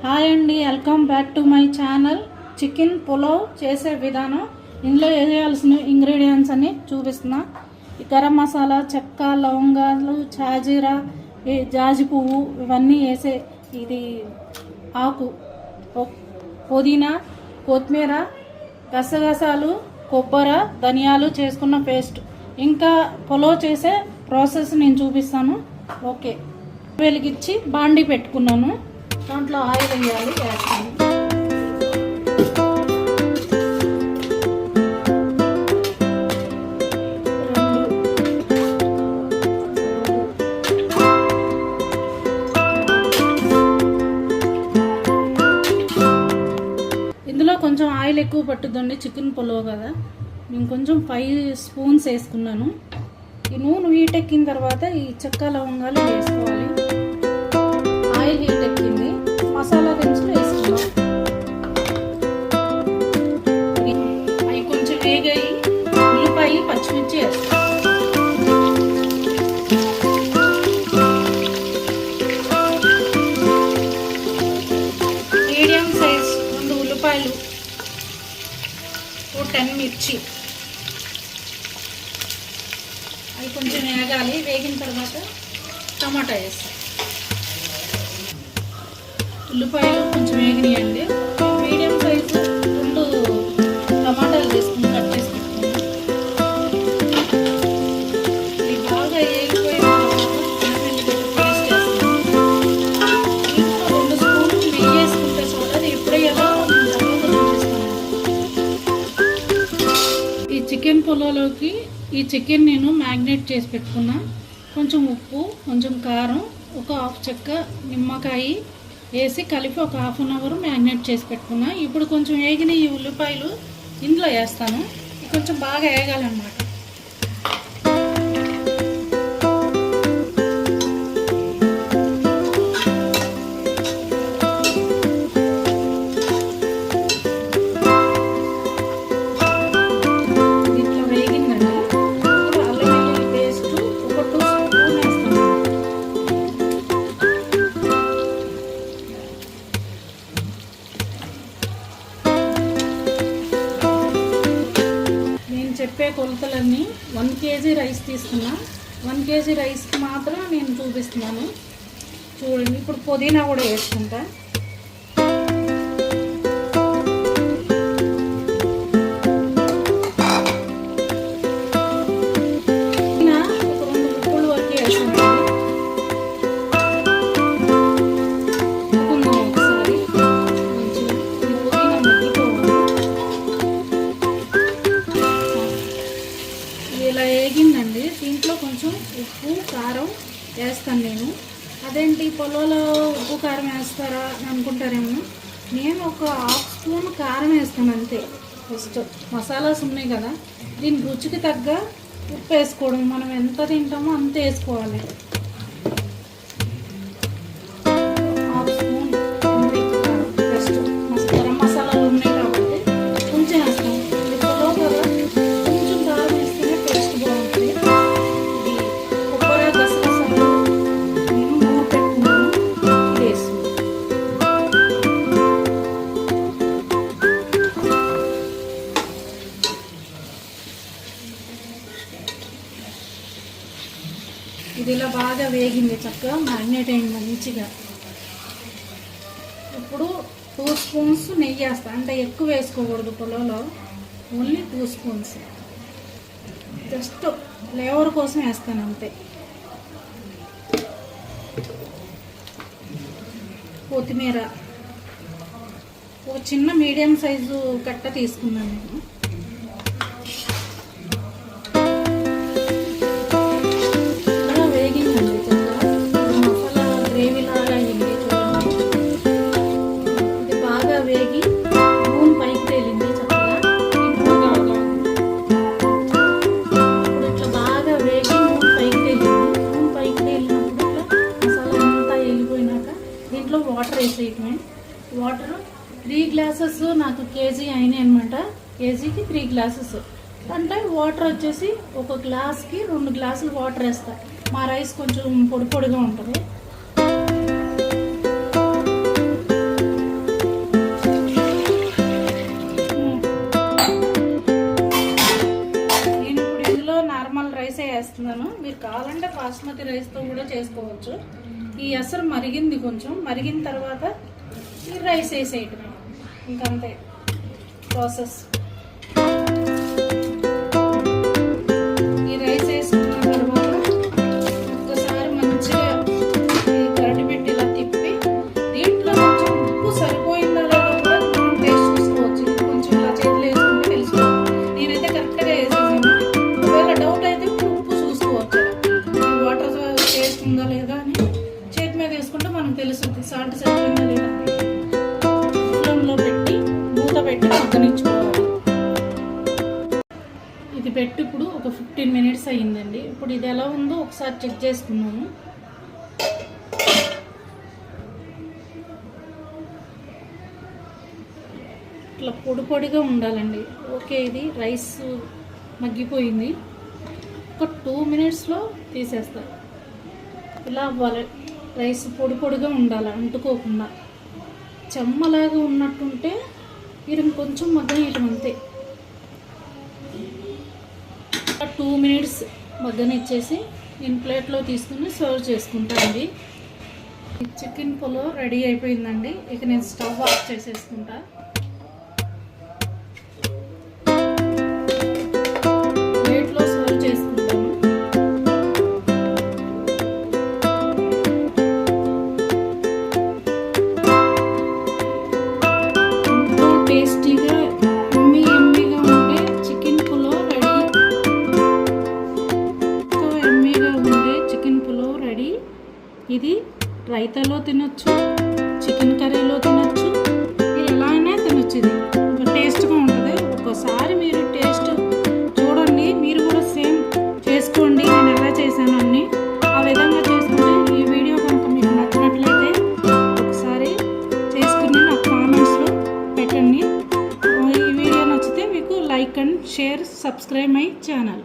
Hi అండి, welcome back to my channel. Chicken pulao చేసే విధానం, ఇందులో వేయాల్సిన ఇంగ్రీడియంట్స్ అని చూపిస్తున్నా. గరం మసాలా, చెక్క, లవంగాలు, చాజీరా, జాజి పువ్వు ఇవన్నీ వేసే ఇది ఆకు, పుదీనా, కొత్తిమీర, గసగసాలు, కొబ్బరి, ధనియాలు చేసుకున్న పేస్ట్. ఇంకా పులావ్ చేసే ప్రాసెస్ నేను చూపిస్తాను. ఓకే, వెలిగించి బాండి పెట్టుకున్నాను. దాంట్లో ఆయిల్ వేయాలి, వేస్తాను. ఇందులో కొంచెం ఆయిల్ ఎక్కువ పట్టుద్దండి, చికెన్ పులావ్ కదా. నేను కొంచెం 5 స్పూన్స్ వేసుకున్నాను. ఈ నూనె హీట్ ఎక్కిన తర్వాత ఈ చెక్క లవంగాలు వేసుకోవాలి. ఆయిల్ హీట్ ఎక్కింది, మసాలా దినుసులు వేసుకున్నాం. అవి కొంచెం వేగాయి, ఉల్లిపాయ, పచ్చిమిర్చి వేస్తాం. మీడియం సైజ్ 2 ఉల్లిపాయలు, 10 మిర్చి. అవి కొంచెం వేగాలి. వేగిన తర్వాత టమాటా వేస్తాం. ఉల్లిపాయలు కొంచెం వేగినాయండి. మీడియం సైజు 2 టమాటాలు తీసుకుని కట్ చేసి పెట్టుకున్నాం. ఇది బాగా వేగిపోయిన పేస్ట్ వేస్తాం. ఇంట్లో 2 స్పూన్లు నెయ్యి వేసుకుంటే చాలు. అది ఎప్పుడయ్యాలో చూపిస్తాను. ఈ చికెన్ పులావ్లోకి ఈ చికెన్ నేను మ్యాగ్నేట్ చేసి పెట్టుకున్నా. కొంచెం ఉప్పు, కొంచెం కారం, ఒక హాఫ్ చెక్క నిమ్మకాయ వేసి కలిపి ఒక ½ అన్ అవర్ మ్యాగ్నేట్ చేసి పెట్టుకున్నా. ఇప్పుడు కొంచెం వేగిన ఈ ఉల్లిపాయలు ఇందులో వేస్తాను. కొంచెం బాగా వేగాలన్నమాట. దీంట్లో వేగిందండి. ఇప్పుడు అల్లం వెల్లుల్లి పేస్ట్ ఒక 2 స్పూన్ వేస్తాను. చెప్పే కొలతలన్నీ 1 kg రైస్ తీసుకున్నా. 1 kg రైస్కి మాత్రం నేను చూపిస్తున్నాను. చూడండి, ఇప్పుడు పుదీనా కూడా వేసుకుంటా. పుదీనా ఒక 2 గుప్పుల వరకు వేసుకుంటాను. ఒకసారి ఇది పుదీనా మగ్గిపోవాలి. ఇలా వేగిందండి. దీంట్లో కొంచెం ఉప్పు, కారం వేస్తాను నేను. అదేంటి పొలంలో ఉప్పు కారం వేస్తారా అని అనుకుంటారేమో. నేను ఒక ½ స్పూన్ కారం వేస్తాను అంతే. ఫస్ట్ మసాలాస్ ఉన్నాయి కదా, దీని రుచికి తగ్గ ఉప్పు వేసుకోవడం. మనం ఎంత తింటామో అంతే వేసుకోవాలి. ½ స్పూన్ ఫస్ట్ గరం మసాలాలు ఉన్నాయి కాబట్టి కొంచెం వేస్తాం. ఇది పొలం కదా, కొంచెం కారం వేస్తేనే టేస్ట్ బాగుంటుంది. ఇది కొబ్బరి, గసగసాలు నేను నూనె పెట్టుకున్నాను, వేసి ఇది ఇలా బాగా వేగింది, చక్కగా మ్యాగ్నేట్ అయింది మంచిగా. ఇప్పుడు 2 స్పూన్స్ నెయ్యి వేస్తాను. అంటే ఎక్కువ వేసుకోకూడదు పొలంలో, ఓన్లీ 2 స్పూన్స్. జస్ట్ ఫ్లేవర్ కోసం వేస్తాను అంతే. కొత్తిమీర ఓ చిన్న మీడియం సైజు కట్ట తీసుకున్నాను నేను. వేగిందండి చక్కగా, మసాలా గ్రేవీ లాగా అయింది. ఇది బాగా వేగి నూనె పైకి తేలింది చక్కగా. ఇప్పుడు ఇట్లా బాగా వేగి నూనె పైకి తేలింది. నూనె పైకి తేలినప్పుడు ఇట్లా మసాలా అంతా వెళ్ళిపోయినాక దీంట్లో వాటర్ వేసేయటమే. వాటర్ 3 గ్లాసెస్ నాకు కేజీ అయినాయి అనమాట. కేజీకి 3 గ్లాసెస్. అంటే వాటర్ వచ్చేసి ఒక గ్లాస్కి 2 గ్లాసులు వాటర్ వేస్తా. మా రైస్ కొంచెం పొడి పొడిగా ఉంటుంది. బాస్మతి రైస్తో కూడా చేసుకోవచ్చు. ఈ ఎసరు మరిగింది, కొంచెం మరిగిన తర్వాత ఈ రైస్ వేసేయటమే, ఇంకంతే ప్రాసెస్. ఈ రైస్ వేసుకున్న తర్వాత ఒక్కసారి మంచిగా గరిటె పెట్టి ఇలా తిప్పి, దీంట్లో కొంచెం ఉప్పు సరిపోయిందా లేదా కూడా మనం టేస్ట్ చూసుకోవచ్చు. కొంచెం ఇలా చేతిలో వేసుకుంటే తెలుసుకోవచ్చు. నేనైతే కరెక్ట్గా వేసేసాను. ఒకవేళ డౌట్ అయితే ఉప్పు చూసుకోవచ్చు. వాటర్ టేస్ట్ ఉందా లేదా అని చేతి మీద వేసుకుంటే మనకు తెలుస్తుంది సాల్ట్ సరిపోయిందా లేదా. ఫ్లేమ్లో పెట్టి మూత పెట్టి మగ్గనిచ్చుకోవాలి. ఇది పెట్టి ఇప్పుడు ఒక 15 మినిట్స్ అయ్యిందండి. ఇప్పుడు ఇది ఎలా ఉందో ఒకసారి చెక్ చేసుకున్నాము. ఇట్లా పొడి పొడిగా ఉండాలండి. ఓకే, ఇది రైస్ మగ్గిపోయింది. ఒక 2 మినిట్స్లో తీసేస్తారు. ఇలా అవ్వాలి. రైస్ పొడి పొడిగా ఉండాలి, అంటుకోకుండా. చెమ్మలాగా ఉన్నట్టుంటే మీరు ఇంకొంచెం మగ్గనియటం అంతే. 2 మినిట్స్ మగ్గనిచ్చేసి నేను ప్లేట్లో తీసుకుని సర్వ్ చేసుకుంటానండి. చికెన్ పులావ్ రెడీ అయిపోయిందండి. ఇక నేను స్టవ్ ఆఫ్ చేసేసుకుంటా. ప్లేట్లో సర్వ్ చేసుకుంటాను. ఎంతో టేస్టీగా ఎమ్మీగా ఉండే chicken pulao ready. Chicken pulao ready. ఇది రైతాలో తినొచ్చు, చికెన్ కర్రీలో తినొచ్చు, మీరు ఎలా అయినా తినొచ్చు. ఇది టేస్ట్గా ఉంటుంది. ఒక్కసారి మీరు టేస్ట్ చూడండి, మీరు కూడా సేమ్ చేసుకోండి. నేను ఎలా చేశాను అన్ని ఆ విధంగా చేసుకుంటే, ఈ వీడియో కనుక మీకు నచ్చినట్లయితే ఒకసారి చేసుకుని నాకు కామెంట్స్లో పెట్టండి. ఈ వీడియో నచ్చితే మీకు like and share, subscribe my channel.